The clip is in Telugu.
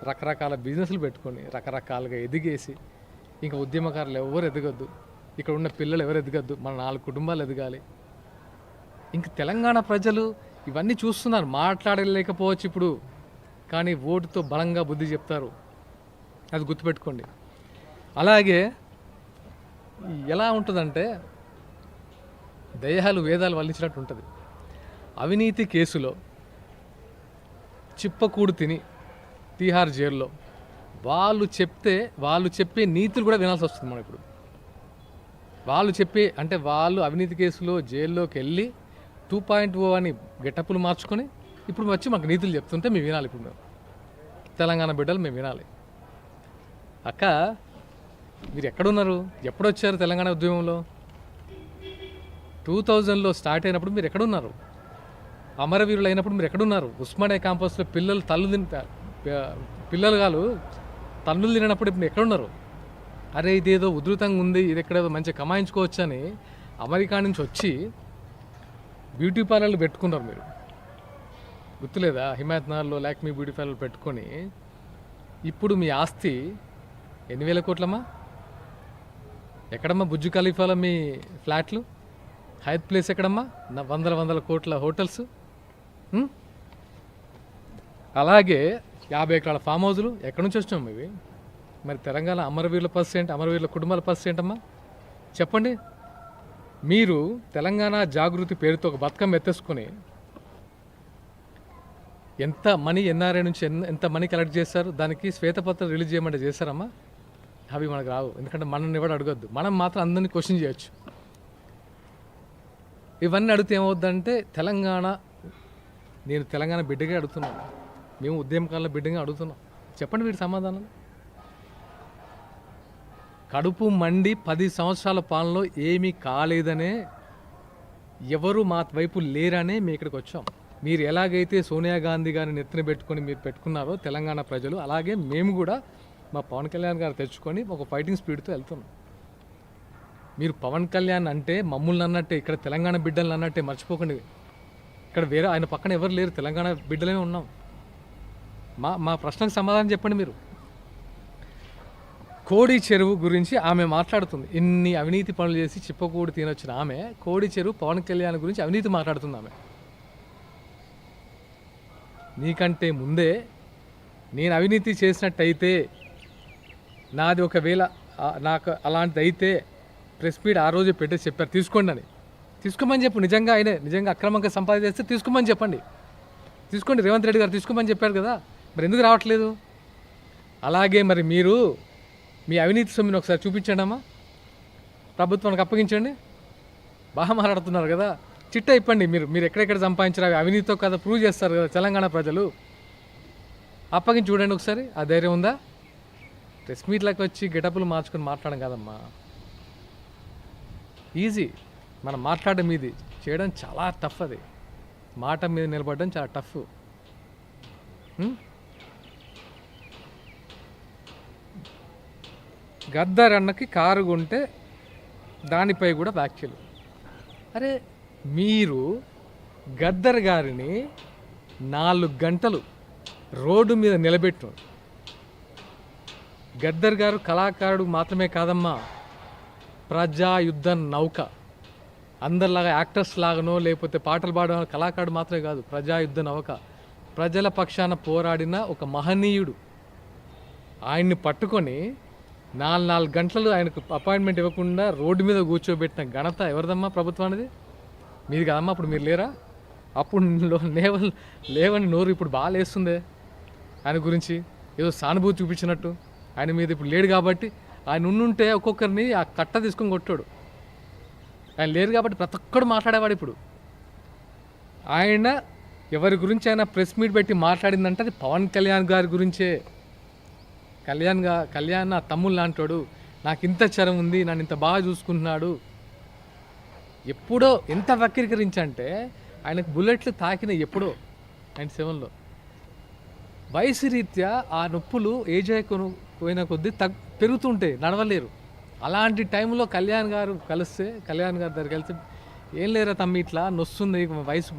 రకరకాల బిజినెస్లు పెట్టుకొని రకరకాలుగా ఎదిగేసి ఇంకా ఉద్యమకారులు ఎవరు ఎదగద్దు, ఇక్కడ ఉన్న పిల్లలు ఎవరు ఎదగద్దు, మన 4 కుటుంబాలు ఎదగాలి. ఇంక తెలంగాణ ప్రజలు ఇవన్నీ చూస్తున్నారు, మాట్లాడలేకపోవచ్చు ఇప్పుడు, కానీ ఓటుతో బలంగా బుద్ధి చెప్తారు, అది గుర్తుపెట్టుకోండి. అలాగే ఎలా ఉంటుందంటే దయ్యాలు వేదాలు వల్లించినట్టు ఉంటుంది. అవినీతి కేసులో చిప్పకూడు తిని తీహార్ జైల్లో వాళ్ళు చెప్పే నీతులు కూడా వినాల్సి వస్తుంది. మనం ఇప్పుడు వాళ్ళు అవినీతి కేసులో జైల్లోకి వెళ్ళి 2.0 అని గెటప్పులు మార్చుకొని ఇప్పుడు వచ్చి మాకు నీతులు చెప్తుంటే మేము వినాలి. ఇప్పుడు మేము తెలంగాణ బిడ్డలు మేము వినాలి. అక్క, మీరు ఎక్కడున్నారు? ఎప్పుడొచ్చారు తెలంగాణ ఉద్యమంలో? 2000లో స్టార్ట్ అయినప్పుడు మీరు ఎక్కడున్నారు? అమరవీరులు అయినప్పుడు మీరు ఎక్కడున్నారు? ఉస్మానియా క్యాంపస్లో పిల్లలు తన్నులు తినప్పుడు ఇప్పుడు ఎక్కడున్నారు? అరే ఇదేదో ఉధృతంగా ఉంది, ఇది ఎక్కడేదో మంచిగా కమాయించుకోవచ్చు అని అమెరికా నుంచి వచ్చి బ్యూటీ పార్లర్లు పెట్టుకున్నారు. మీరు గుర్తులేదా? హిమాయత్నగర్లో లాక్మీ బ్యూటీ పార్లర్ పెట్టుకొని ఇప్పుడు మీ ఆస్తి 8,000 కోట్లమ్మా. ఎక్కడమ్మా బుజ్జు ఖలీఫాలో మీ ఫ్లాట్లు? హైత్ ప్లేస్ ఎక్కడమ్మా? వందల కోట్ల హోటల్స్. అలాగే 50 ఎకరాల ఫామ్ హౌజులు ఎక్కడి నుంచి వచ్చినాం ఇవి? మరి తెలంగాణ అమరవీరుల కుటుంబాల పరిస్థితి ఏంటమ్మా చెప్పండి. మీరు తెలంగాణ జాగృతి పేరుతో ఒక బతుకమ్మ ఎత్తేసుకొని ఎంత మనీ ఎన్ఆర్ఐ నుంచి ఎంత మనీ కలెక్ట్ చేశారు? దానికి శ్వేతపత్రం రిలీజ్ చేయమంటే చేశారమ్మా? అవి మనకు రావు, ఎందుకంటే మనల్ని ఎవరు అడగద్దు. మనం మాత్రం అందరినీ క్వశ్చన్ చేయొచ్చు. ఇవన్నీ అడిగితే ఏమవుద్దంటే నేను తెలంగాణ బిడ్డగా అడుగుతున్నాను, మేము ఉద్యమకాలంలో బిడ్డగా అడుగుతున్నాం. చెప్పండి వీటి సమాధానం. కడుపు మండి 10 సంవత్సరాల పాలనలో ఏమీ కాలేదనే, ఎవరు మా వైపు లేరనే మేము ఇక్కడికి వచ్చాం. మీరు ఎలాగైతే సోనియా గాంధీ గారిని నెత్తిన పెట్టుకొని మీరు పెట్టుకున్నారో తెలంగాణ ప్రజలు, అలాగే మేము కూడా మా పవన్ కళ్యాణ్ గారు తెచ్చుకొని ఒక ఫైటింగ్ స్పీడ్తో వెళ్తున్నాం. మీరు పవన్ కళ్యాణ్ అంటే మమ్మల్ని అన్నట్టే, ఇక్కడ తెలంగాణ బిడ్డలను అన్నట్టే మర్చిపోకండి. ఇక్కడ వేరే ఆయన పక్కన ఎవరు లేరు, తెలంగాణ బిడ్డలే ఉన్నాం. మా ప్రశ్నకు సమాధానం చెప్పండి. మీరు కోడి చెరువు గురించి ఆమె మాట్లాడుతుంది. ఇన్ని అవినీతి పనులు చేసి చిప్పకూడు తినొచ్చిన ఆమె కోడి చెరువు పవన్ కళ్యాణ్ గురించి అవినీతి మాట్లాడుతుంది. ఆమె నీకంటే ముందే నేను అవినీతి చేసినట్టయితే, నాది ఒకవేళ నాకు అలాంటిది అయితే ప్రెస్ మీట్ ఆ రోజు పెట్టేసి చెప్పారు తీసుకోండి అని. తీసుకోమని చెప్పు. నిజంగా అక్రమంగా సంపాదిస్తే తీసుకోమని చెప్పండి. తీసుకోండి, రేవంత్ రెడ్డి గారు తీసుకోమని చెప్పారు కదా, మరి ఎందుకు రావట్లేదు? అలాగే మరి మీరు మీ అవినీతి సొమ్ముని ఒకసారి చూపించండి అమ్మా, ప్రభుత్వానికి అప్పగించండి. బాగా మాట్లాడుతున్నారు కదా, చిట్టా ఇప్పండి. మీరు ఎక్కడెక్కడ సంపాదించారు అవి అవినీతితో కదా ప్రూవ్ చేస్తారు కదా తెలంగాణ ప్రజలు. అప్పగించి చూడండి ఒకసారి, ఆ ధైర్యం ఉందా? ప్రెస్ మీట్లకు వచ్చి గెటప్పులు మార్చుకొని మాట్లాడడం కాదమ్మా, ఈజీ. మనం మాట్లాడడం మీది, చేయడం చాలా టఫ్. అది మాట మీద నిలబడడం చాలా టఫ్. గద్దర్ అన్నకి కారు కొంటే దానిపై కూడా వ్యాఖ్యలు. అరే మీరు గద్దర్ గారిని 4 గంటలు రోడ్డు మీద నిలబెట్టు. గద్దర్ గారు కళాకారుడు మాత్రమే కాదమ్మా, ప్రజాయుద్ధ నౌక. అందరిలాగా యాక్టర్స్ లాగానో లేకపోతే పాటలు పాడడం కళాకారుడు మాత్రమే కాదు, ప్రజాయుద్ధ నౌక. ప్రజల పక్షాన పోరాడిన ఒక మహనీయుడు. ఆయన్ని పట్టుకొని 4 గంటలు ఆయనకు అపాయింట్మెంట్ ఇవ్వకుండా రోడ్డు మీద కూర్చోబెట్టిన ఘనత ఎవరిదమ్మా? ప్రభుత్వానిది, మీది కదమ్మా. అప్పుడు మీరు లేరా? అప్పుడు లేవని నోరు ఇప్పుడు బాగా లేస్తుందే ఆయన గురించి, ఏదో సానుభూతి చూపించినట్టు. ఆయన మీద ఇప్పుడు లేడు కాబట్టి, ఆయన ఉండుంటే ఒక్కొక్కరిని ఆ కట్ట తీసుకొని కొట్టాడు. ఆయన లేరు కాబట్టి ప్రతి ఒక్కడు మాట్లాడేవాడు. ఇప్పుడు ఆయన ఎవరి గురించి ఆయన ప్రెస్ మీట్ పెట్టి మాట్లాడిందంటే అది పవన్ కళ్యాణ్ గారి గురించే. కళ్యాణ్ నా తమ్ముళ్ళు లాంటాడు, నాకు ఇంత చరం ఉంది, నన్ను ఇంత బాగా చూసుకుంటున్నాడు. ఎప్పుడో ఎంత వక్రీకరించంటే ఆయనకు బుల్లెట్లు తాకిన ఎప్పుడో 97లో. వయసు రీత్యా ఆ నొప్పులు ఏజ్ అయిపోయిన కొద్దీ పెరుగుతుంటాయి, నడవలేరు. అలాంటి టైంలో కళ్యాణ్ గారు దగ్గరికి వెళ్తే, ఏం లేరా తమ్మి ఇట్లా నొస్తుంది వయసు